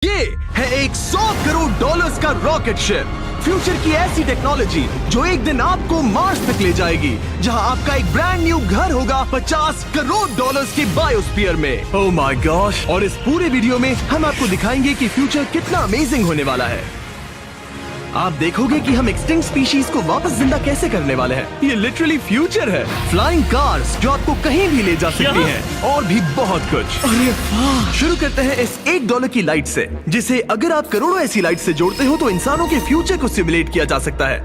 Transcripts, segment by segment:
ये है एक 100 करोड़ डॉलर्स का रॉकेट शिप, फ्यूचर की ऐसी टेक्नोलॉजी जो एक दिन आपको मार्स तक ले जाएगी, जहां आपका एक ब्रांड न्यू घर होगा 50 करोड़ डॉलर्स के बायोस्फीयर में। Oh my gosh! और इस पूरे वीडियो में हम आपको दिखाएंगे कि फ्यूचर कितना अमेजिंग होने वाला है। आप देखोगे कि हम एक्सटिंक्ट स्पीशीज को वापस जिंदा कैसे करने वाले हैं। ये लिटरली फ्यूचर है। फ्लाइंग कार्स जो आपको कहीं भी ले जा सकती हैं, और भी बहुत कुछ। अरे वाह! शुरू करते हैं इस $1 की लाइट से, जिसे अगर आप करोड़ों ऐसी लाइट से जोड़ते हो तो इंसानों के फ्यूचर को सिमुलेट किया जा सकता है,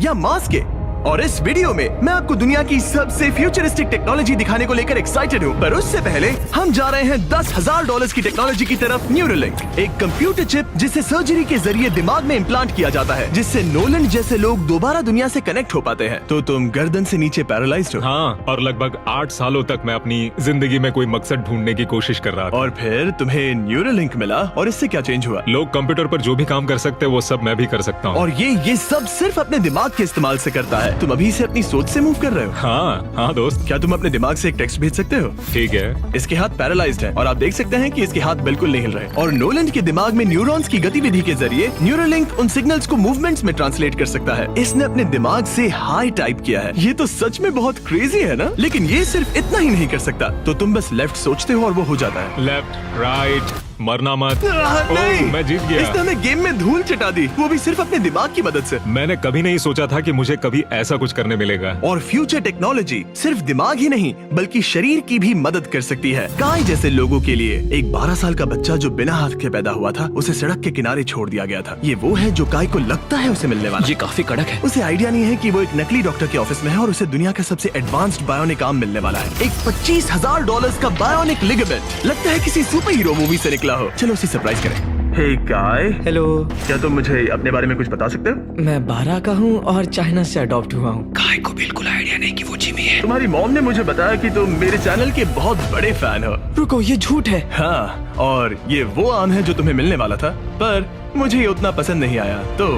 या मार्स के। और इस वीडियो में मैं आपको दुनिया की सबसे फ्यूचरिस्टिक टेक्नोलॉजी दिखाने को लेकर एक्साइटेड हूँ। पर उससे पहले हम जा रहे हैं $10,000 की टेक्नोलॉजी की तरफ। न्यूरोलिंक, एक कंप्यूटर चिप जिसे सर्जरी के जरिए दिमाग में इम्प्लांट किया जाता है, जिससे नोलन जैसे लोग दोबारा दुनिया से कनेक्ट हो पाते हैं। तो तुम गर्दन से नीचे पैरालाइज्ड हो। हाँ, और लगभग 8 सालों तक मैं अपनी जिंदगी में कोई मकसद ढूंढने की कोशिश कर रहा था। और फिर तुम्हें न्यूरोलिंक मिला, और इससे क्या चेंज हुआ? लोग कंप्यूटर पर जो भी काम कर सकते हैं वो सब मैं भी कर सकता हूँ। और ये सब सिर्फ अपने दिमाग के इस्तेमाल से करता है। तुम अभी से अपनी सोच से मूव कर रहे हो। हाँ दोस्त। क्या तुम अपने दिमाग से एक टेक्स्ट भेज सकते हो? ठीक है। इसके हाथ पैरालाइज्ड हैं, और आप देख सकते हैं कि इसके हाथ बिल्कुल नहीं हिल रहे। और नोलन के दिमाग में न्यूरॉन्स की गतिविधि के जरिए न्यूरोलिंक उन सिग्नल्स को मूवमेंट्स में ट्रांसलेट कर सकता है। इसने अपने दिमाग से हाई टाइप किया है। ये तो सच में बहुत क्रेजी है ना? लेकिन ये सिर्फ इतना ही नहीं कर सकता। तो तुम बस लेफ्ट सोचते हो और वो हो जाता है। लेफ्ट, राइट, मरना मत। नहीं, मैं जीत गया। इसने हमें गेम में धूल चटा दी, वो भी सिर्फ अपने दिमाग की मदद से। मैंने कभी नहीं सोचा था कि मुझे कभी ऐसा कुछ करने मिलेगा। और फ्यूचर टेक्नोलॉजी सिर्फ दिमाग ही नहीं बल्कि शरीर की भी मदद कर सकती है। काय जैसे लोगों के लिए एक 12 साल का बच्चा जो बिना हाथ के पैदा हुआ था, उसे सड़क के किनारे छोड़ दिया गया था। ये वो है जो काय को लगता है उसे मिलने वाला। ये काफी कड़क है। उसे आइडिया नहीं है कि वो एक नकली डॉक्टर के ऑफिस में है और उसे दुनिया का सबसे एडवांस्ड बायोनिक आर्म मिलने वाला है। एक $25,000 का बायोनिक लिगामेंट, लगता है किसी सुपर हीरो मूवी से निकला हो। चलो उसे सरप्राइज करें। हे काय, हेलो। क्या तुम मुझे अपने बारे में कुछ बता सकते हो? मैं 12 का हूँ और चाइना से अडॉप्ट हुआ हूँ। काय को बिल्कुल आइडिया नहीं कि वो जिमी है। तुम्हारी मॉम ने मुझे बताया कि तुम मेरे चैनल के बहुत बड़े फैन हो। रुको, ये झूठ है। हाँ, और ये वो आम है जो तुम्हें मिलने वाला था, पर मुझे ये उतना पसंद नहीं आया, तो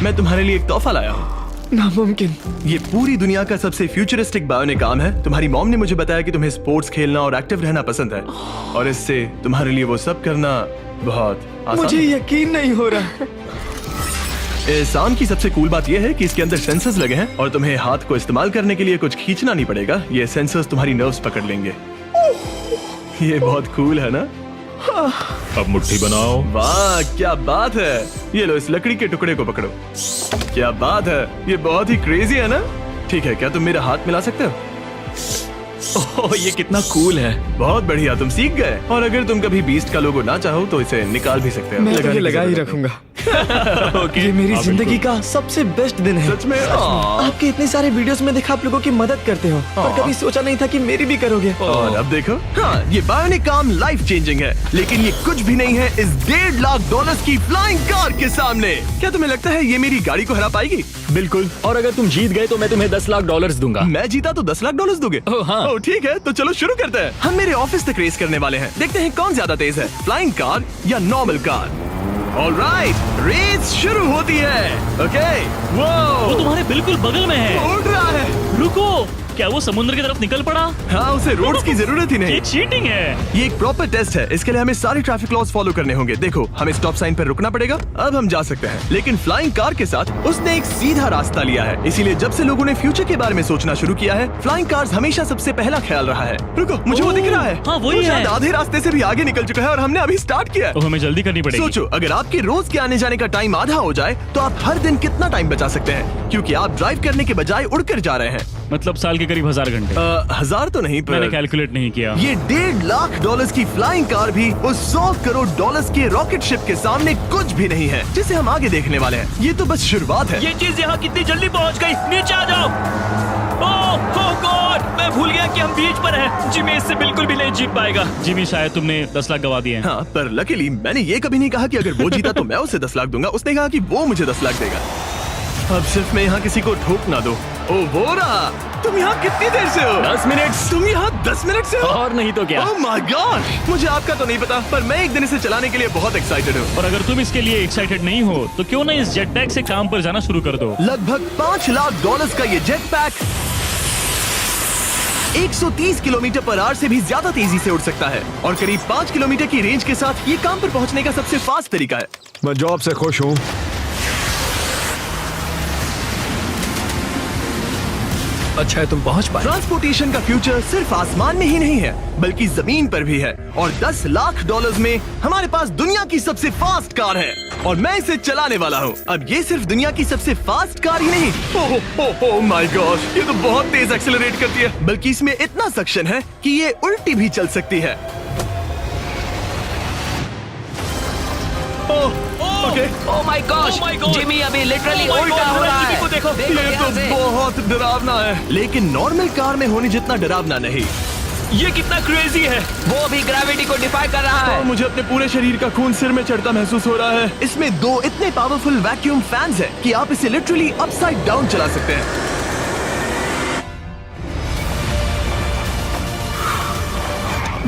मैं तुम्हारे लिए एक तोहफा लाया हूँ। नामुमकिन। ये पूरी दुनिया का सबसे फ्यूचरिस्टिक बायोनिक आर्म है। तुम्हारी मॉम ने मुझे बताया कि तुम्हें स्पोर्ट्स खेलना और एक्टिव रहना पसंद है, और इससे तुम्हारे लिए वो सब करना बहुत आसान। मुझे यकीन नहीं हो रहा। इस आर्म की सबसे कूल बात यह है कि इसके अंदर सेंसर्स लगे हैं, और तुम्हें हाथ को इस्तेमाल करने के लिए कुछ खींचना नहीं पड़ेगा। ये सेंसर्स तुम्हारी नर्व्स पकड़ लेंगे। ये बहुत कूल है ना? अब मुट्ठी बनाओ। वाह, क्या बात है! ये लो, इस लकड़ी के टुकड़े को पकड़ो। क्या बात है! ये बहुत ही क्रेजी है ना? ठीक है, क्या तुम मेरा हाथ मिला सकते हो? ओह, ये कितना कूल है। बहुत बढ़िया, तुम सीख गए। और अगर तुम कभी बीस्ट का लोगो ना चाहो तो इसे निकाल भी सकते हो। मैं तो ये की लगा ही जरूरत रखूंगा। ओके, ये मेरी हाँ, जिंदगी का सबसे बेस्ट दिन है। सच में? आपके इतने सारे वीडियोस में देखा आप लोगों की मदद करते हो, पर कभी सोचा नहीं था कि मेरी भी करोगे। और अब देखो, हाँ, ये बायोनिक आर्म लाइफ चेंजिंग है, लेकिन ये कुछ भी नहीं है इस $1.5 की फ्लाइंग कार के सामने। क्या तुम्हें लगता है ये मेरी गाड़ी को हरा पाएगी? बिल्कुल। और अगर तुम जीत गए तो मैं तुम्हें $10 लाख दूंगा। मैं जीता तो $10 लाख दोगे? ओह, हाँ। ओह, ठीक है, तो चलो शुरू करते हैं। हम मेरे ऑफिस तक रेस करने वाले हैं। देखते हैं कौन ज्यादा तेज है, फ्लाइंग कार या नॉर्मल कार। ऑलराइट, रेस शुरू होती है। ओके, वो तुम्हारे बिल्कुल बगल में है। उड़ रहा है। रुको, क्या वो समुद्र की तरफ निकल पड़ा? हाँ, उसे रोड्स की जरूरत ही नहीं। ये चीटिंग है। ये एक प्रॉपर टेस्ट है। इसके लिए हमें सारे ट्रैफिक लॉज फॉलो करने होंगे। देखो, हमें स्टॉप साइन पर रुकना पड़ेगा। अब हम जा सकते हैं, लेकिन फ्लाइंग कार के साथ उसने एक सीधा रास्ता लिया है। इसीलिए जब से लोगों ने फ्यूचर के बारे में सोचना शुरू किया है, फ्लाइंग कार्स हमेशा सबसे पहला ख्याल रहा है। रुको, मुझे वो दिख रहा है। हाँ, वही वो शायद है। आधे रास्ते से भी आगे निकल चुका है, और हमने अभी स्टार्ट किया है। तो हमें जल्दी करनी पड़ेगी। सोचो, अगर आपके रोज के आने जाने का टाइम आधा हो जाए तो आप हर दिन कितना टाइम बचा सकते हैं, क्योंकि आप ड्राइव करने के बजाय उड़कर जा रहे हैं। मतलब साल के करीब 1000 घंटे। 1000 तो नहीं, मैंने पर कैलकुलेट नहीं किया। ये $1.5 लाख की फ्लाइंग कार भी उस $100 करोड़ के रॉकेट शिप के सामने कुछ भी नहीं है, जिसे हम आगे देखने वाले हैं। ये तो बस शुरुआत है। ये चीज यहाँ कितनी जल्दी पहुँच गई। नीचे आ जाओ। ओह गॉड, मैं भूल गया कि हम बीच पर हैं। जिमी इससे बिल्कुल भी नहीं जीत पाएगा। जिमी, शायद तुमने 10 लाख गवा दिए हैं। हाँ, पर लकीली मैंने ये कभी नहीं कहा कि अगर वो जीता तो मैं उसे 10 लाख दूंगा। उसने कहा कि वो मुझे 10 लाख देगा। अब सिर्फ मैं यहाँ किसी को ठोक ना दो। ओ, वो रहा। तुम यहाँ कितनी देर से हो? 10 मिनट। तुम यहाँ 10 मिनट से हो? और नहीं तो क्या। ओह माय गॉड, मुझे आपका तो नहीं पता, पर मैं एक दिन इसे चलाने के लिए बहुत एक्साइटेड हूँ। और अगर तुम इसके लिए एक्साइटेड नहीं हो तो क्यों ना इस जेट पैक से काम पर जाना शुरू कर दो। लगभग $5 लाख का ये jet pack 130 kilometre per hour से भी ज्यादा तेजी से उड़ सकता है और करीब 5 किलोमीटर की रेंज के साथ ये काम पर पहुंचने का सबसे फास्ट तरीका है। मैं जॉब से खुश हूँ। अच्छा है तुम पहुंच पाए। ट्रांसपोर्टेशन का फ्यूचर सिर्फ आसमान में ही नहीं है बल्कि जमीन पर भी है और 10 लाख डॉलर्स में हमारे पास दुनिया की सबसे फास्ट कार है और मैं इसे चलाने वाला हूँ। अब ये सिर्फ दुनिया की सबसे फास्ट कार ही नहीं, ओह माय गॉड, ये तो बहुत तेज एक्सेलरेट करती है, बल्कि इसमें इतना सक्शन है कि ये उल्टी भी चल सकती है। Okay, oh my gosh, Oh my God! Jimmy अभी लिटरली Oh my उल्टा God, हो रहा जिमी है। को देखो। देखो ये ध्यान तो से। बहुत डरावना है, लेकिन नॉर्मल कार में होने जितना डरावना नहीं। ये कितना क्रेजी है। वो भी ग्रेविटी को डिफाई कर रहा और है। मुझे अपने पूरे शरीर का खून सिर में चढ़ता महसूस हो रहा है। इसमें 2 इतने पावरफुल वैक्यूम फैंस हैं कि आप इसे लिटरली अपसाइड डाउन चला सकते हैं।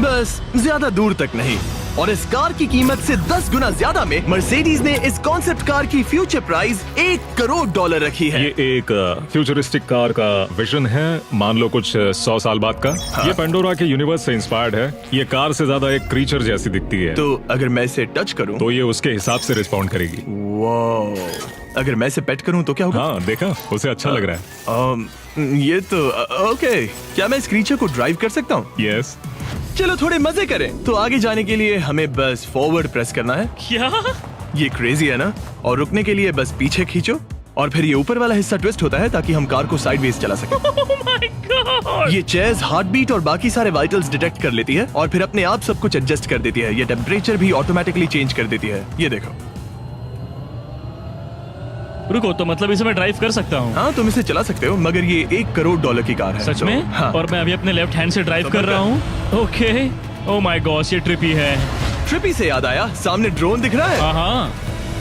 बस ज्यादा दूर तक नहीं। और इस कार की कीमत से 10 गुना ज्यादा में मर्सिडीज ने इस कॉन्सेप्ट कार की फ्यूचर प्राइस $1 करोड़ रखी है। ये एक फ्यूचरिस्टिक कार का विजन है, मान लो कुछ 100 साल बाद का। ये पेंडोरा के यूनिवर्स से इंस्पायर्ड है। ये कार से ज्यादा एक क्रीचर जैसी दिखती है, तो अगर मैं इसे टच करूं तो ये उसके हिसाब से रिस्पॉन्ड करेगी। वाह, अगर मैं इसे पेट करूं तो क्या होगा? हाँ देखा, उसे अच्छा लग रहा है। ये तो ओके, क्या मैं इस क्रीचर को ड्राइव कर सकता हूँ? यस, चलो थोड़े मजे करें। तो आगे जाने के लिए हमें बस फॉरवर्ड प्रेस करना है। क्या? ये क्रेजी है ना? और रुकने के लिए बस पीछे खींचो और फिर ये ऊपर वाला हिस्सा ट्विस्ट होता है ताकि हम कार को साइडवेज चला सकें। Oh my God! ये चेयर्स हार्ट बीट और बाकी सारे वाइटल्स डिटेक्ट कर लेती है और फिर अपने आप सब कुछ एडजस्ट कर देती है। ये टेम्परेचर भी ऑटोमेटिकली चेंज कर देती है। ये देखो। रुको, तो मतलब इसे मैं ड्राइव कर सकता हूँ? हाँ, तुम इसे चला सकते हो, मगर ये $1 करोड़ की कार है। सच तो, में? हाँ। और मैं अभी अपने लेफ्ट हैंड से ड्राइव कर रहा हूँ। ओके, ओह माय गॉश, ये ट्रिपी है। ट्रिपी से याद आया, सामने ड्रोन दिख रहा है, हाँ हाँ,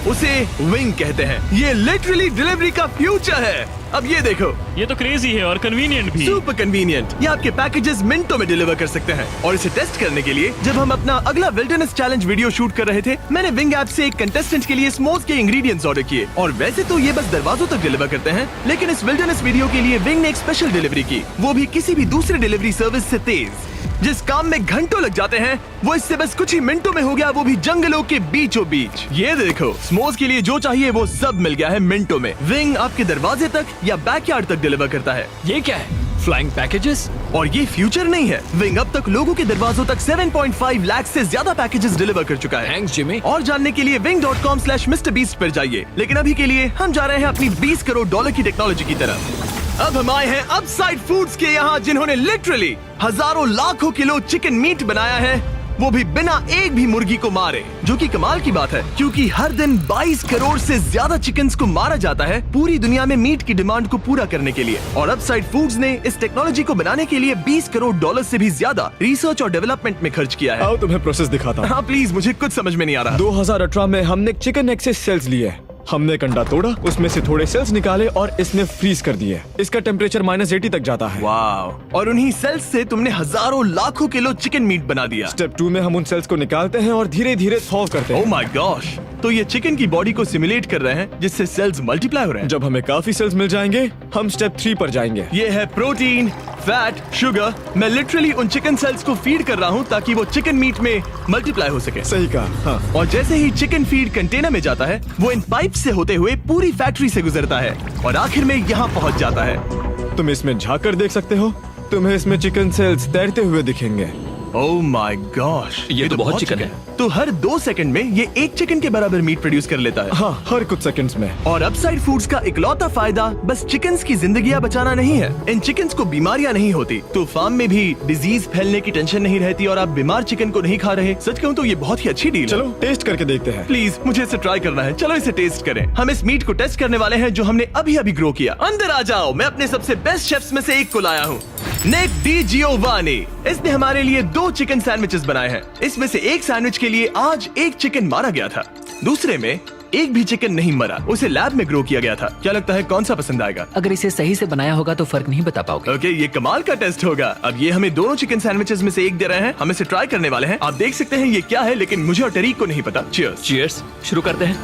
उसे विंग कहते हैं। ये लिटरली डिलीवरी का फ्यूचर है। अब ये देखो, ये तो क्रेजी है और कन्वीनियंट भी। Super convenient. ये आपके पैकेजेस मिनटों में डिलीवर कर सकते हैं। और इसे टेस्ट करने के लिए जब हम अपना अगला विल्डरनेस चैलेंज वीडियो शूट कर रहे थे, मैंने विंग ऐप से एक कंटेस्टेंट के लिए स्मोक्स के इंग्रेडिएंट्स ऑर्डर किए। और वैसे तो ये बस दरवाजों तक डिलीवर करते हैं, लेकिन इस विल्डरनेस वीडियो के लिए विंग ने एक स्पेशल डिलीवरी की, वो भी किसी भी दूसरे डिलीवरी सर्विस से तेज। जिस काम में घंटों लग जाते हैं, वो इससे बस कुछ ही मिनटों में हो गया, वो भी जंगलों के बीचों बीच। ये देखो, स्मोक्स के लिए जो चाहिए वो सब मिल गया है मिनटों में। विंग आपके दरवाजे तक या बैकयार्ड तक डिलीवर करता है। ये क्या है? Flying packages? और ये फ्यूचर नहीं है, विंग अब तक लोगों के दरवाजों तक 7.5 लाख से ज्यादा पैकेजेस डिलीवर कर चुका है। Thanks Jimmy. और जानने के लिए wing.com/MrBeast पर जाइए। लेकिन अभी के लिए हम जा रहे हैं अपनी $20 करोड़ की टेक्नोलॉजी की तरफ। अब हम आए हैं अपसाइड फूड्स के यहाँ, जिन्होंने लिटरली हजारों लाखों किलो चिकन मीट बनाया है, वो भी बिना एक भी मुर्गी को मारे। जो कि कमाल की बात है, क्योंकि हर दिन 22 करोड़ से ज्यादा चिकन्स को मारा जाता है पूरी दुनिया में मीट की डिमांड को पूरा करने के लिए। और अपसाइड फूड्स ने इस टेक्नोलॉजी को बनाने के लिए $20 करोड़ से भी ज्यादा रिसर्च और डेवलपमेंट में खर्च किया है। आओ तुम्हें प्रोसेस दिखाता हूँ। हाँ प्लीज, मुझे कुछ समझ में नहीं आ रहा। 2018 में हमने चिकन एग से सेल्स लिए। हमने एक अंडा तोड़ा, उसमें से थोड़े सेल्स निकाले और इसमें फ्रीज कर दिए। इसका टेम्परेचर -80 तक जाता है। वाव! और उन्हीं सेल्स से तुमने हजारों लाखों किलो चिकन मीट बना दिया। स्टेप 2 में हम उन सेल्स को निकालते हैं और धीरे धीरे थॉव करते ओह हैं। My gosh! तो ये चिकन की बॉडी को सिमुलेट कर रहे हैं, जिससे सेल्स मल्टीप्लाई हो रहे हैं। जब हमें काफी सेल्स मिल जाएंगे, हम स्टेप 3 पर जाएंगे। ये है प्रोटीन, फैट, शुगर। मैं लिटरली उन चिकन सेल्स को फीड कर रहा हूँ ताकि वो चिकन मीट में मल्टीप्लाई हो सके। सही कहा, हाँ। और जैसे ही चिकन फीड कंटेनर में जाता है, वो इन पाइप से होते हुए पूरी फैक्ट्री से गुजरता है और आखिर में यहाँ पहुँच जाता है। तुम इसमें झाँक कर देख सकते हो, तुम्हें इसमें चिकन सेल्स तैरते हुए दिखेंगे। Oh my gosh! ये तो बहुत चिकन है। तो हर 2 सेकंड में ये 1 चिकन के बराबर मीट प्रोड्यूस कर लेता है। हाँ, हर कुछ सेकंड्स में। और अपसाइड फूड्स का इकलौता फायदा बस चिकन्स की जिंदगियां बचाना नहीं है। इन चिकन्स को बीमारियां नहीं होती, तो फार्म में भी डिजीज फैलने की टेंशन नहीं रहती और आप बीमार चिकन को नहीं खा रहे। सच कहूँ तो ये बहुत ही अच्छी डील है। चलो टेस्ट करके देखते हैं। प्लीज, मुझे इसे ट्राई करना है। चलो इसे टेस्ट करें। हम इस मीट को टेस्ट करने वाले हैं जो हमने अभी अभी ग्रो किया। अंदर आ जाओ, मैं अपने सबसे बेस्ट शेफ्स में से एक को लाया हूँ, निक डी जियोवानी। इसने हमारे लिए 2 चिकन सैंडविचेस बनाए हैं। इसमें से एक सैंडविच के लिए आज 1 चिकन मारा गया था, दूसरे में एक भी चिकन नहीं मरा, उसे लैब में ग्रो किया गया था। क्या लगता है कौन सा पसंद आएगा? अगर इसे सही से बनाया होगा तो फर्क नहीं बता पाओगे। ओके, ये कमाल का टेस्ट होगा। अब ये हमें दोनों चिकन सैंडविचेस में से एक दे रहे हैं, हम इसे ट्राई करने वाले हैं। आप देख सकते हैं ये क्या है, लेकिन मुझे और टरीक को नहीं पता। चीयर्स। चीयर्स। शुरू करते हैं।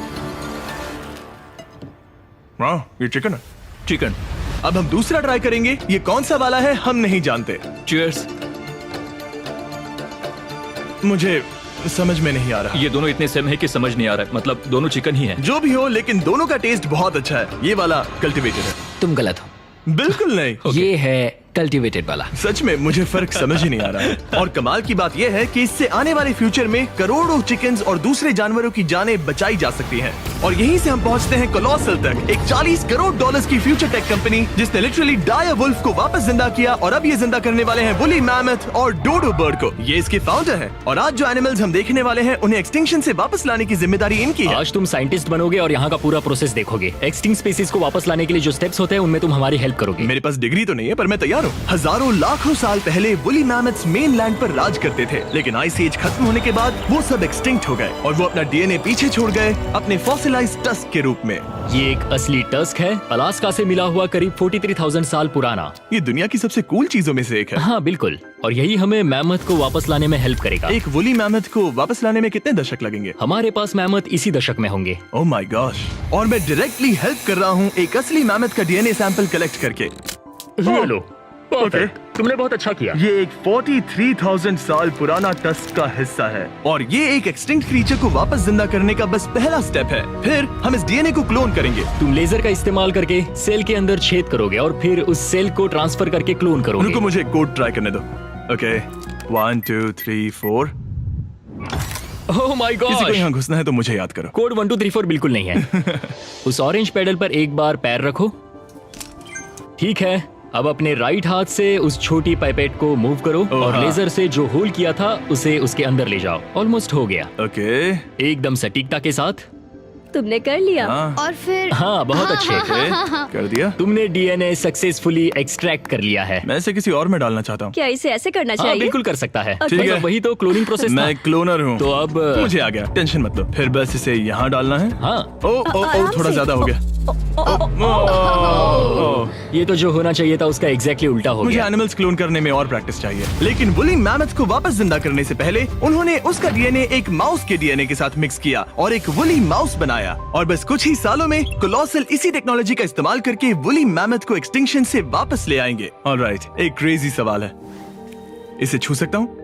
वाह, ये चिकन है। चिकन। अब हम दूसरा ट्राई करेंगे। ये कौन सा वाला है हम नहीं जानते। चीयर्स। मुझे समझ में नहीं आ रहा। ये दोनों इतने सेम है कि समझ नहीं आ रहा है। मतलब दोनों चिकन ही है। जो भी हो, लेकिन दोनों का टेस्ट बहुत अच्छा है। ये वाला कल्टीवेटेड है। तुम गलत हो। बिल्कुल नहीं। ये है कल्टीवेटेड वाला। सच में मुझे फर्क समझ ही नहीं आ रहा है। और कमाल की बात यह है कि इससे आने वाले फ्यूचर में करोड़ों चिकन्स और दूसरे जानवरों की जानें बचाई जा सकती हैं। और यहीं से हम पहुंचते हैं कोलोसल तक, एक 40 करोड़ डॉलर्स की फ्यूचर टेक कंपनी जिसने लिटरली डायर वुल्फ को वापस जिंदा किया और अब ये जिंदा करने वाले हैं वुली मैमथ और डोडो बर्ड को। ये इसके फाउंडर हैं और आज जो एनिमल्स हम देखने वाले हैं उन्हें एक्सटिंक्शन से वापस लाने की जिम्मेदारी इनकी है। आज तुम साइंटिस्ट बनोगे और यहाँ का पूरा प्रोसेस देखोगे। एक्सटिंक्ट स्पीसीज को वापस लाने के लिए जो स्टेप्स होते हैं उनमें तुम हमारी हेल्प करोगे। मेरे पास डिग्री तो नहीं है पर मैं तैयार हूँ। हजारों लाखों साल पहले वुली मैमथ्स मेनलैंड पर राज करते थे, लेकिन आइस एज खत्म होने के बाद वो सब एक्सटिंक्ट हो गए और वो अपना डीएनए पीछे छोड़ गए अपने फॉसिलाइज्ड टस्क के रूप में। ये एक असली टस्क है, अलास्का से मिला हुआ, करीब 43,000 साल पुराना। ये दुनिया की सबसे कूल चीजों में से एक है। हाँ बिल्कुल, और यही हमें मैमथ को वापस लाने में हेल्प करेगा। एक वुली मैमथ को वापस लाने में कितने दशक लगेंगे? हमारे पास मैमथ इसी दशक में होंगे। Oh my gosh. और मैं डायरेक्टली हेल्प कर रहा हूँ एक असली मैमथ का डीएनए सैंपल कलेक्ट करके। लो, परफेक्ट, तुमने बहुत अच्छा किया। ये एक 43,000 साल पुराना टस्क का हिस्सा है और ये एक एक्सटिंक्ट क्रीचर को वापस जिंदा करने का बस पहला स्टेप है। फिर हम इस डीएनए को क्लोन करेंगे। तुम लेजर का इस्तेमाल करके सेल के अंदर छेद करोगे और फिर उस सेल को ट्रांसफर करके क्लोन करोगे। रुको, मुझे कोड ट्राई करने दो। ओके, 1 2 3 4। ओह माय किसी को गॉड, यहाँ घुसना है तो मुझे याद करो। कोड 1 2 3 4 बिल्कुल नहीं है। उस ऑरेंज पेडल पर एक बार पैर रखो। ठीक है, अब अपने राइट हाथ से उस छोटी पाइपेट को मूव करो और हाँ। लेजर से जो होल किया था उसे उसके अंदर ले जाओ। ऑलमोस्ट हो गया, ओके, एकदम सटीकता के साथ। तुमने कर लिया। हाँ। और फिर हाँ बहुत अच्छे। ओके, कर दिया। तुमने डीएनए सक्सेसफुली एक्सट्रैक्ट कर लिया है। मैं इसे किसी और में डालना चाहता हूँ। क्या इसे ऐसे करना हाँ चाहिए? बिल्कुल कर सकता है। ठीक है। मतलब वही तो क्लोनिंग प्रोसेस था। मैं क्लोनर हूँ तो अब मुझे आ गया, टेंशन मत लो। फिर बस इसे यहाँ डालना है। हाँ, ओ ओ ओ, आराम थोड़ा से। ज्यादा हो गया। ये तो जो होना चाहिए था उसका एग्जैक्टली उल्टा हो मुझे गया। एनिमल्स क्लोन करने में और प्रैक्टिस चाहिए। लेकिन वुली मैमथ को वापस जिंदा करने से पहले उन्होंने उसका डीएनए एक माउस के डीएनए के साथ मिक्स किया और एक वुली माउस बनाया। और बस कुछ ही सालों में कोलोसल इसी टेक्नोलॉजी का इस्तेमाल करके वुली मैमथ को एक्सटिंक्शन से वापस ले आएंगे। ऑलराइट, एक क्रेजी सवाल है, इसे छू सकता हूँ?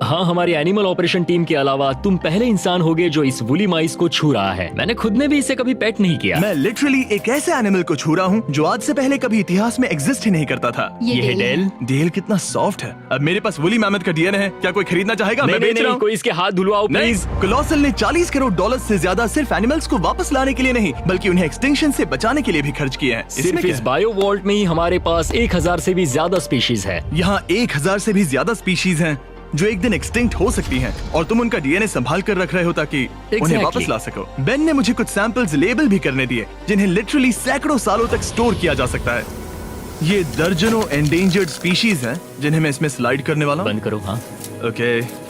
हाँ, हमारी एनिमल ऑपरेशन टीम के अलावा तुम पहले इंसान होगे जो इस वुली माइस को छू रहा है। मैंने खुद ने भी इसे कभी पेट नहीं किया। मैं लिटरली एक ऐसे एनिमल को छू रहा हूँ जो आज से पहले कभी इतिहास में एग्जिस्ट ही नहीं करता था। ये है डेल। डेल कितना सॉफ्ट है। अब मेरे पास वुली मैमथ का डीएनए है, क्या कोई खरीदना चाहेगा? मैं बेच रहा हूँ। कोई इसके हाथ धुलवाओ नहीं, प्लीज। कोलोसल ने 40 करोड़ डॉलर से ज्यादा सिर्फ एनिमल्स को वापस लाने के लिए नहीं बल्कि उन्हें एक्सटिंक्शन से बचाने के लिए भी खर्च किए हैं। सिर्फ इस बायो वॉल्ट में ही हमारे पास 1000 से भी ज्यादा स्पीशीज है। यहाँ 1000 से भी ज्यादा स्पीशीज हैं जो एक दिन एक्सटिंक्ट हो सकती हैं और तुम उनका डीएनए संभाल कर रख रहे हो ताकि उन्हें Exactly. वापस ला सको। बेन ने मुझे कुछ सैंपल्स लेबल भी करने दिए जिन्हें लिटरली सैकड़ों सालों तक स्टोर किया जा सकता है। ये दर्जनों एंडेंजर्ड स्पीशीज हैं जिन्हें मैं इसमें स्लाइड करने वाला हूँ। बंद करो। हाँ ओके,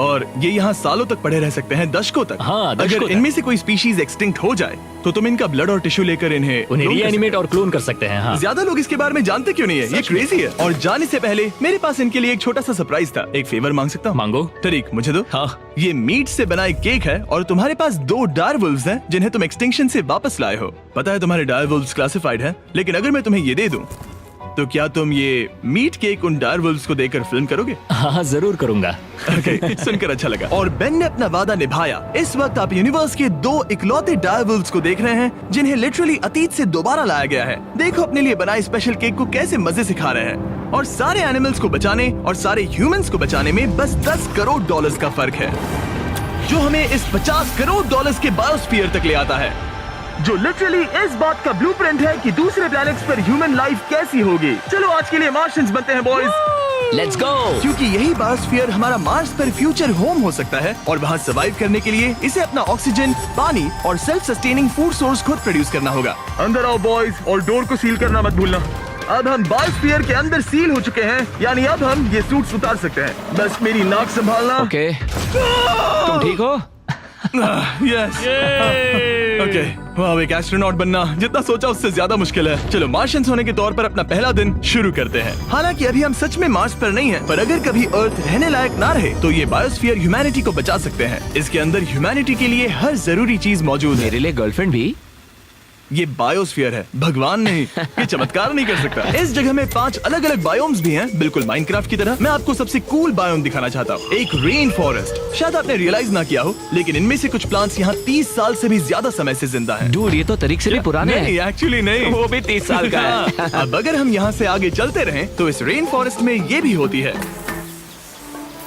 और ये यहाँ सालों तक पड़े रह सकते हैं, दशकों तक। हाँ, दशकों अगर तक। इनमें से कोई स्पीशीज एक्सटिंक्ट हो जाए तो तुम इनका ब्लड और टिश्यू लेकर उन्हें clone कर रीएनिमेट और क्लोन कर सकते हैं। हाँ सकते। ज्यादा लोग इसके बारे में जानते क्यों नहीं है? ये क्रेजी है। और जाने से पहले मेरे पास इनके लिए एक छोटा सा सरप्राइज था। एक फेवर मांग सकता हूँ? मांगो। तरीक मुझे दो। हाँ। ये मीट से बना एक केक है और तुम्हारे पास 2 डायर वुल्व्स हैं जिन्हें तुम एक्सटिंक्शन से वापस लाए हो। पता है तुम्हारे डायर वुल्व्स क्लासिफाइड हैं, लेकिन अगर मैं तुम्हें ये दे दूं तो क्या तुम ये मीट केक उन डायर वुल्व्स को देकर फिल्म करोगे? हाँ जरूर करूंगा। Okay, सुनकर अच्छा लगा। और बेन ने अपना वादा निभाया। इस वक्त आप यूनिवर्स के 2 इकलौते डायर वुल्व्स को देख रहे हैं जिन्हें लिटरली अतीत से दोबारा लाया गया है। देखो अपने लिए बनाए स्पेशल केक को कैसे मजे से खा रहे हैं। और सारे एनिमल्स को बचाने और सारे ह्यूमंस को बचाने में बस 10 करोड़ डॉलर्स का फर्क है, जो हमें इस 50 करोड़ डॉलर्स के बायोस्फीयर तक ले आता है, जो लिटरली इस बात का ब्लूप्रिंट है कि दूसरे प्लैनेट्स पर ह्यूमन लाइफ कैसी होगी। चलो आज के लिए मार्शियंस बनते हैं बॉयज। Let's go. क्योंकि यही बायोस्फीयर हमारा मार्स पर फ्यूचर होम हो सकता है और वहाँ सर्वाइव करने के लिए इसे अपना ऑक्सीजन, पानी और सेल्फ सस्टेनिंग फूड सोर्स खुद प्रोड्यूस करना होगा। अंदर आओ बॉयज और डोर को सील करना मत भूलना। अब हम बायोस्फीयर के अंदर सील हो चुके हैं, यानी अब हम ये सूट्स उतार सकते हैं। बस मेरी नाक संभालना। ओके, तुम ठीक हो? यस। ओके, वाह, एक एस्ट्रोनॉट बनना जितना सोचा उससे ज्यादा मुश्किल है। चलो मार्शियंस होने के तौर पर अपना पहला दिन शुरू करते हैं। हालांकि अभी हम सच में मार्स पर नहीं हैं, पर अगर कभी अर्थ रहने लायक ना रहे तो ये बायोस्फीयर ह्यूमैनिटी को बचा सकते हैं। इसके अंदर ह्यूमैनिटी के लिए हर जरूरी चीज मौजूद है। मेरे लिए गर्लफ्रेंड भी? ये बायोस्फीयर है, भगवान नहीं, ये चमत्कार नहीं कर सकता। इस जगह में 5 अलग अलग बायोम्स भी हैं, बिल्कुल माइनक्राफ्ट की तरह। मैं आपको सबसे कूल बायोम दिखाना चाहता हूँ, एक रेन फॉरेस्ट। शायद आपने रियलाइज ना किया हो, लेकिन इनमें से कुछ प्लांट्स यहाँ 30 साल से भी ज्यादा समय से जिंदा हैं। डूड, ये तो तरीक से भी पुराने नहीं, हैं। एक्चुअली नहीं, वो भी 30 साल का है। हाँ, अब अगर हम यहाँ से आगे चलते रहें, तो इस रेन फॉरेस्ट में ये भी होती है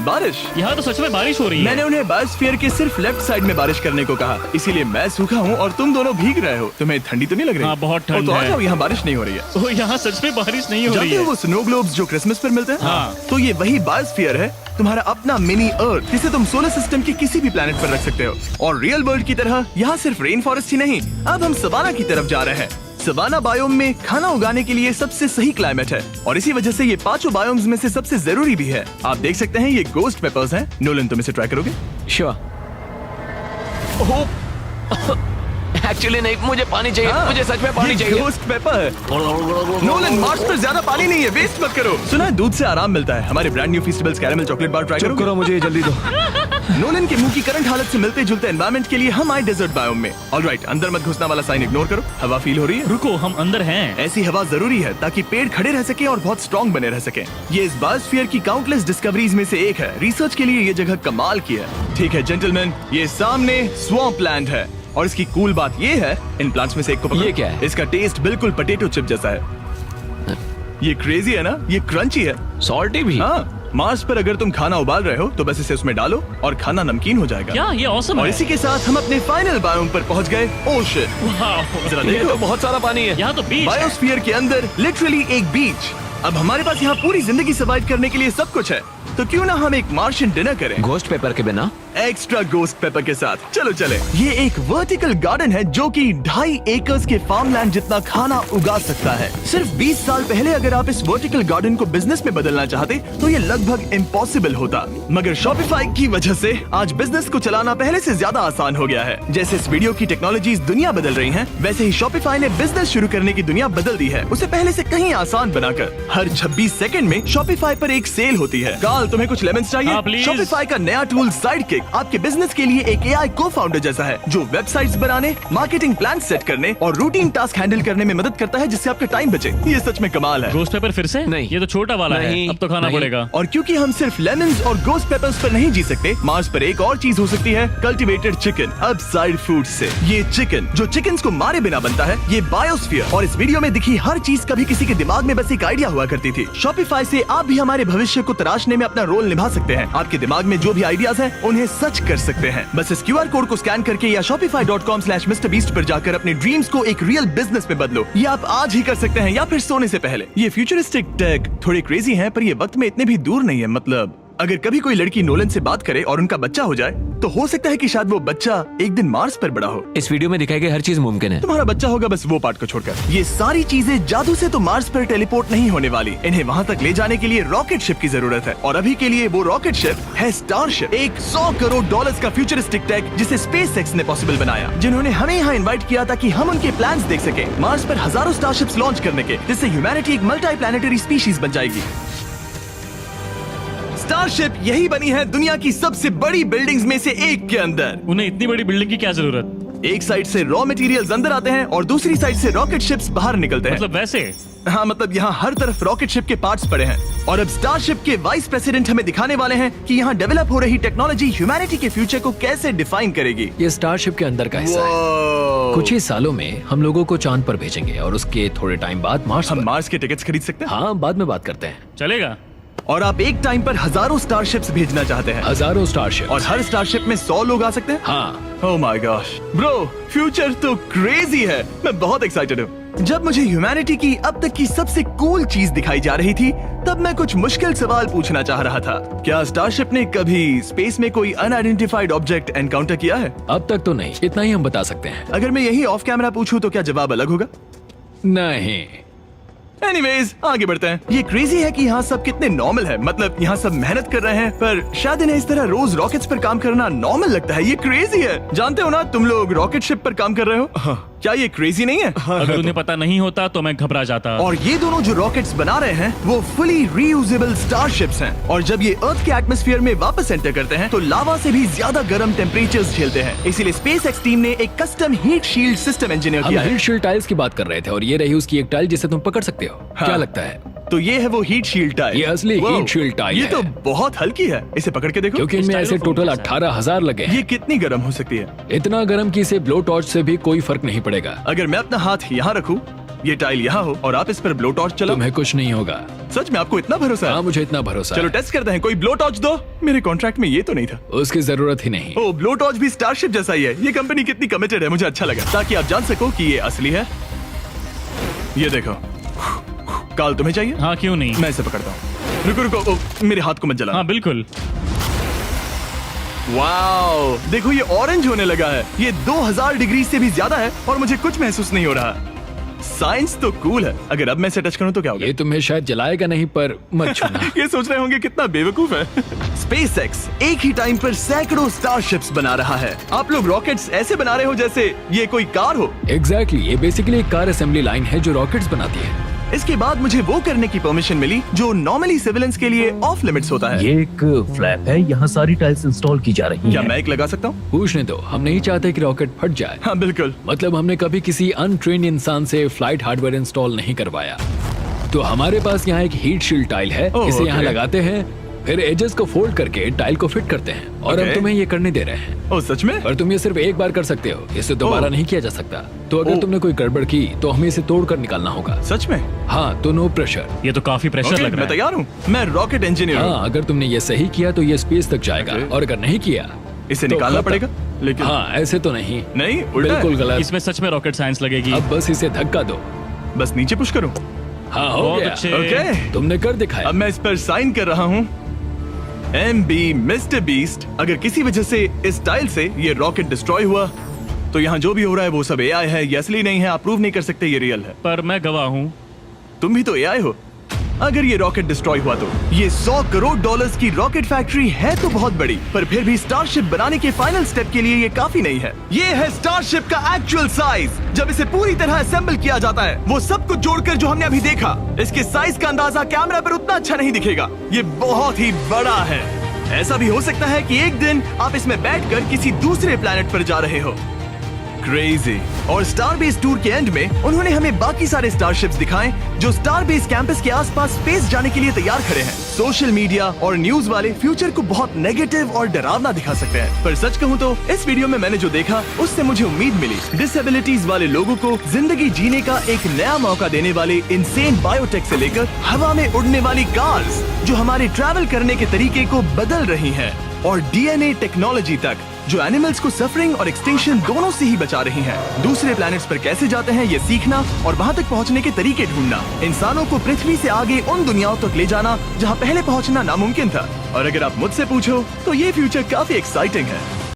बारिश। यहाँ तो सच में बारिश हो रही है। मैंने उन्हें बायोस्फीयर के सिर्फ लेफ्ट साइड में बारिश करने को कहा, इसीलिए मैं सूखा हूँ और तुम दोनों भीग रहे हो। तुम्हें ठंडी तो नहीं लग रही? हाँ, बहुत ठंड तो आ है। जाओ, यहाँ बारिश नहीं हो रही है। ओ, यहाँ सच में बारिश नहीं हो रही जानते हो है। वो स्नो ग्लोब्स जो क्रिसमस पर मिलते हैं? हाँ। तो ये वही बायोस्फीयर है, तुम्हारा अपना मिनी अर्थ, जिसे तुम सोलर सिस्टम के किसी भी प्लेनेट पर रख सकते हो। और रियल वर्ल्ड की तरह यहाँ सिर्फ रेन फॉरेस्ट ही नहीं, अब हम सवाना की तरफ जा रहे हैं। सवाना बायोम में खाना उगाने के लिए सबसे सही क्लाइमेट है और इसी वजह से ये 5 बायोम्स में से सबसे जरूरी भी है। आप देख सकते हैं ये गोस्ट पेपर्स हैं। नोलन, तुम इसे ट्राई करोगे? श्योर। एक्चुअली नहीं, मुझे पानी चाहिए। हाँ, मुझे सच में पानी ये चाहिए। गोस्ट पेपर है। नोलन, मार्स पर ज्यादा पानी नहीं है, वेस्ट मत करो। सुना है दूध से आराम मिलता है। हमारे brand new festivals caramel chocolate bar try चुप करोगे? करो, मुझे जल्दी दो। नोलन के मुंह की करंट हालत से मिलते जुलते एनवायरनमेंट के लिए हम आए डेजर्ट बायोम में। ऑलराइट, अंदर मत घुसना वाला साइन इग्नोर करो। हवा फील हो रही है? रुको, हम अंदर हैं। ऐसी हवा जरूरी है ताकि पेड़ खड़े रह सके और बहुत स्ट्रॉन्ग बने रह सके। ये इस बायोस्फीयर की काउंटलेस डिस्कवरीज में से एक है। रिसर्च के लिए ये जगह कमाल की है। ठीक है जेंटलमैन, ये सामने स्वैम्प लैंड है और इसकी कूल बात ये है, इन प्लांट्स में से एक को पकड़ो। ये क्या है? इसका टेस्ट बिल्कुल पोटैटो चिप जैसा है। ये क्रेजी है ना? ये क्रंची है। सॉल्टी भी। हाँ, मार्स पर अगर तुम खाना उबाल रहे हो तो बस इसे उसमें डालो और खाना नमकीन हो जाएगा। क्या ये ऑसम और है? इसी के साथ हम अपने फाइनल बायोम पर पहुंच गए, ओशन। वाह, जरा ये देखो, तो बहुत सारा पानी है। यहाँ तो बीच है। बायोस्फीयर के अंदर लिटरली एक बीच। अब हमारे पास यहाँ पूरी जिंदगी सर्वाइव करने के लिए सब कुछ है, तो क्यों ना हम एक मार्शियन डिनर करें गोस्ट पेपर के बिना। एक्स्ट्रा गोस्ट पेपर के साथ। चलो चले। ये एक वर्टिकल गार्डन है जो कि 2.5 एकर्स के फार्मलैंड जितना खाना उगा सकता है। सिर्फ 20 साल पहले अगर आप इस वर्टिकल गार्डन को बिजनेस में बदलना चाहते तो ये लगभग इम्पॉसिबल होता, मगर शॉपिफाई की वजह से आज बिजनेस को चलाना पहले से ज्यादा आसान हो गया है। जैसे इस वीडियो की टेक्नोलॉजीज दुनिया बदल रही हैं, वैसे ही शॉपिफाई ने बिजनेस शुरू करने की दुनिया बदल दी है, उसे पहले से कहीं आसान बनाकर। हर 26 सेकंड में शॉपिफाई पर एक सेल होती है। काल, तुम्हें कुछ लेमन्स चाहिए? हाँ, प्लीज। शॉपिफाई का नया टूल साइडकिक आपके बिजनेस के लिए एक AI को-फाउंडर जैसा है, जो वेबसाइट्स बनाने, मार्केटिंग प्लान सेट करने और रूटीन टास्क हैंडल करने में मदद करता है, जिससे आपका टाइम बचे। ये सच में कमाल है। गोस्ट पेपर फिर से? नहीं। ये तो छोटा वाला है, नहीं, अब तो खाना नहीं। पड़ेगा। और क्योंकि हम सिर्फ लेमन्स और गोस्ट पेपर्स पर नहीं जी सकते, मार्स पर एक और चीज हो सकती है, कल्टीवेटेड चिकन, अब साइड फूड से। ये चिकन जो चिकन्स को मारे बिना बनता है, ये बायोस्फीयर और इस वीडियो में दिखी हर चीज कभी किसी के दिमाग में बस एक आइडिया हुआ करती थी। शॉपिफाई से आप भी हमारे भविष्य को तराशने में अपना रोल निभा सकते हैं। आपके दिमाग में जो भी आइडियाज हैं, उन्हें सच कर सकते हैं। बस इस QR कोड को स्कैन करके या shopify.com/MrBeast पर जाकर अपने ड्रीम्स को एक रियल बिजनेस में बदलो। ये आप आज ही कर सकते हैं या फिर सोने से पहले। ये फ्यूचरिस्टिक टेक थोड़ी क्रेजी है, पर ये वक्त में इतने भी दूर नहीं है। मतलब अगर कभी कोई लड़की नोलन से बात करे और उनका बच्चा हो जाए, तो हो सकता है कि शायद वो बच्चा एक दिन मार्स पर बड़ा हो। इस वीडियो में दिखाई गई हर चीज मुमकिन है। तुम्हारा बच्चा होगा, बस वो पार्ट को छोड़कर। ये सारी चीजें जादू से तो मार्स पर टेलीपोर्ट नहीं होने वाली। इन्हें वहाँ तक ले जाने के लिए रॉकेट शिप की जरूरत है, और अभी के लिए वो रॉकेट शिप है स्टारशिप, एक $100 करोड़ का फ्यूचरिस्टिक टेक जिसे स्पेसएक्स ने पॉसिबल बनाया, जिन्होंने हमें यहाँ इन्वाइट किया ताकि हम उनके प्लान्स देख सके मार्स पर हजारों स्टारशिप्स लॉन्च करने के, जिससे ह्यूमैनिटी एक मल्टी प्लैनेटरी स्पीशीज बन जाएगी। स्टारशिप यही बनी है दुनिया की सबसे बड़ी बिल्डिंग्स में से एक के अंदर। उन्हें इतनी बड़ी बिल्डिंग की क्या जरूरत? एक साइड से रॉ मटेरियल्स अंदर आते हैं और दूसरी साइड से रॉकेट शिप्स बाहर निकलते हैं। मतलब वैसे? हाँ, मतलब यहाँ हर तरफ रॉकेट शिप के पार्ट्स पड़े हैं। और अब स्टारशिप के वाइस प्रेसिडेंट हमें दिखाने वाले हैं कि यहाँ डेवलप हो रही टेक्नोलॉजी ह्यूमैनिटी के फ्यूचर को कैसे डिफाइन करेगी। ये स्टारशिप के अंदर का हिस्सा है। Wow! कुछ ही सालों में हम लोगों को चांद पर भेजेंगे और उसके थोड़े टाइम बाद मार्स हम पर। मार्स के टिकट्स खरीद सकते हैं। हाँ, बाद में बात करते हैं। चलेगा। और आप एक टाइम पर हजारों स्टारशिप्स भेजना चाहते हैं, हजारों स्टारशिप। और हर स्टारशिप में 100 लोग आ सकते हैं। हाँ, oh my gosh bro, future तो क्रेजी है। मैं बहुत एक्साइटेड हूँ। जब मुझे ह्यूमैनिटी की अब तक की सबसे कूल चीज दिखाई जा रही थी, तब मैं कुछ मुश्किल सवाल पूछना चाह रहा था। क्या स्टारशिप ने कभी स्पेस में कोई अनआइडेंटिफाइड ऑब्जेक्ट एनकाउंटर किया है? अब तक तो नहीं, इतना ही हम बता सकते हैं। अगर मैं यही ऑफ कैमरा पूछूं तो क्या जवाब अलग होगा? नहीं। एनीवेज, आगे बढ़ते हैं। ये क्रेजी है कि यहाँ सब कितने नॉर्मल है। मतलब यहाँ सब मेहनत कर रहे हैं, पर शायद इन्हें इस तरह रोज रॉकेट्स पर काम करना नॉर्मल लगता है। ये क्रेजी है। जानते हो ना, तुम लोग रॉकेट शिप पर काम कर रहे हो। क्या ये क्रेजी नहीं है? अगर उन्हें पता नहीं होता तो मैं घबरा जाता। और ये दोनों जो रॉकेट्स बना रहे हैं वो फुली रीयूजेबल स्टारशिप्स हैं और जब ये अर्थ के एटमॉस्फेयर में वापस एंटर करते हैं तो लावा से भी ज्यादा गर्म टेम्परेचर्स झेलते हैं। इसीलिए स्पेसएक्स टीम ने एक custom heat shield system engineer हम किया है। हीट शील्ड टाइल्स की बात कर रहे थे और ये रही उसकी एक टाइल जिसे तुम पकड़ सकते हो। क्या लगता है? तो ये है वो हीट शील्ड टाइल। ये असली Wow, हीट शील्ड टाइल ये है। तो बहुत हल्की है, इसे पकड़ के देखो। क्योंकि इनमें ऐसे टोटल 18,000 लगे हैं। ये कितनी गर्म हो सकती है? इतना गर्म कि इसे ब्लो टॉर्च से भी कोई फर्क नहीं पड़ेगा। अगर मैं अपना हाथ यहाँ रखूं, ये टाइल यहाँ हो और आप इस पर ब्लो टॉर्च चलाओ, तुम्हें कुछ नहीं होगा। सच में आपको इतना भरोसा है? हाँ, मुझे इतना भरोसा चलो है। टेस्ट करते हैं। कोई ब्लो टॉर्च दो। मेरे कॉन्ट्रैक्ट में ये तो नहीं था। उसकी जरूरत ही नहीं। ओ, ब्लो टॉर्च भी स्टारशिप जैसा ही है। ये कंपनी कितनी कमिटेड है, मुझे अच्छा लगा, ताकि आप जान सको कि ये असली है। ये देखो, काल तुम्हें चाहिए? हाँ, क्यों नहीं। मैं इसे पकड़ता हूँ। रुको रुको, ओ, मेरे हाथ को मत जला। हाँ बिल्कुल। वाओ, देखो ये ऑरेंज होने लगा है। ये 2000 डिग्री से भी ज्यादा है और मुझे कुछ महसूस नहीं हो रहा। साइंस तो कूल है। अगर अब मैं इसे टच करूं तो क्या होगा? ये तुम्हें शायद जलाएगा नहीं, पर मत छूना। ये सोच रहे होंगे कितना बेवकूफ है। स्पेसएक्स एक ही टाइम पर सैकड़ों स्टारशिप्स बना रहा है। आप लोग रॉकेट्स ऐसे बना रहे हो जैसे ये कोई कार हो। एग्जैक्टली, ये बेसिकली एक कार असेंबली लाइन है जो रॉकेट्स बनाती है। इसके बाद मुझे वो करने की परमिशन मिली जो नॉर्मली सिविलियंस के लिए ऑफ लिमिट्स होता है। ये एक फ्लैप है, यहाँ सारी टाइल्स इंस्टॉल की जा रही क्या हैं। मैं एक लगा सकता हूँ? पूछने दो, हम नहीं चाहते कि रॉकेट फट जाए। हाँ बिल्कुल। मतलब हमने कभी किसी अनट्रेन्ड इंसान से फ्लाइट हार्डवेयर इंस्टॉल नहीं करवाया। तो हमारे पास यहाँ एक हीट शील्ड टाइल है। ओह, इसे यहाँ okay. लगाते हैं, फिर एजेस को फोल्ड करके टाइल को फिट करते हैं और हम Okay. तुम्हें ये करने दे रहे हैं। ओ सच में? पर तुम ये सिर्फ एक बार कर सकते हो, इसे दोबारा ओह। नहीं किया जा सकता। तो अगर ओह। तुमने कोई गड़बड़ की तो हमें इसे तोड़ कर निकालना होगा। सच में? हाँ, तो नो प्रेशर। ये तो काफी प्रेशर Okay, लग रहा मैं है। तैयार हूँ। मैं रॉकेट इंजीनियर हूँ। हाँ, अगर तुमने ये सही किया तो ये स्पेस तक जाएगा Okay. और अगर नहीं किया इसे तो निकालना खत्म। पड़ेगा। लेकिन हाँ, ऐसे तो नहीं। नहीं, उल्टा है। बिल्कुल गलत। इसमें सच में रॉकेट साइंस लगेगी। अब बस इसे धक्का दो। बस नीचे पुश करूँ। हाँ, हो बहुत गया। अच्छे। ओके, तुमने कर दिखाया। अब मैं इस पर साइन कर रहा हूँ। MB mister beast. अगर किसी वजह से इस टाइल से ये रॉकेट डिस्ट्रॉय हुआ तो यहाँ जो भी हो रहा है वो सब AI है, ये असली नहीं है। आप प्रूव नहीं कर सकते ये रियल है। पर मैं गवाह हूँ। तुम भी तो AI हो। अगर ये रॉकेट डिस्ट्रॉय हुआ तो ये $100 करोड़ की रॉकेट फैक्ट्री है तो बहुत बड़ी, पर फिर भी स्टारशिप बनाने के फाइनल स्टेप के लिए ये काफी नहीं है। ये है स्टारशिप का एक्चुअल साइज। जब इसे पूरी तरह असेंबल किया जाता है, वो सब कुछ जोड़कर जो हमने अभी देखा, इसके साइज का अंदाजा कैमरा पर उतना अच्छा नहीं दिखेगा। ये बहुत ही बड़ा है। ऐसा भी हो सकता है कि एक दिन आप इसमें बैठकर किसी दूसरे प्लेनेट पर जा रहे हो। क्रेजी। और स्टारबेस टूर के एंड में उन्होंने हमें बाकी सारे स्टारशिप्स दिखाए जो स्टारबेस कैंपस के आसपास स्पेस जाने के लिए तैयार खड़े हैं। सोशल मीडिया और न्यूज वाले फ्यूचर को बहुत नेगेटिव और डरावना दिखा सकते हैं, पर सच कहूँ तो इस वीडियो में मैंने जो देखा उससे मुझे उम्मीद मिली। डिसेबिलिटीज वाले लोगों को जिंदगी जीने का एक नया मौका देने वाले इंसेन बायोटेक से लेकर हवा में उड़ने वाली कार्स जो हमारे ट्रैवल करने के तरीके को बदल रही है, और DNA टेक्नोलॉजी तक जो एनिमल्स को सफरिंग और एक्सटिंक्शन दोनों से ही बचा रही हैं। दूसरे प्लैनेट्स पर कैसे जाते हैं ये सीखना और वहां तक पहुंचने के तरीके ढूंढना, इंसानों को पृथ्वी से आगे उन दुनियाओं तक ले जाना जहां पहले पहुंचना नामुमकिन था। और अगर आप मुझसे पूछो तो ये फ्यूचर काफी एक्साइटिंग है।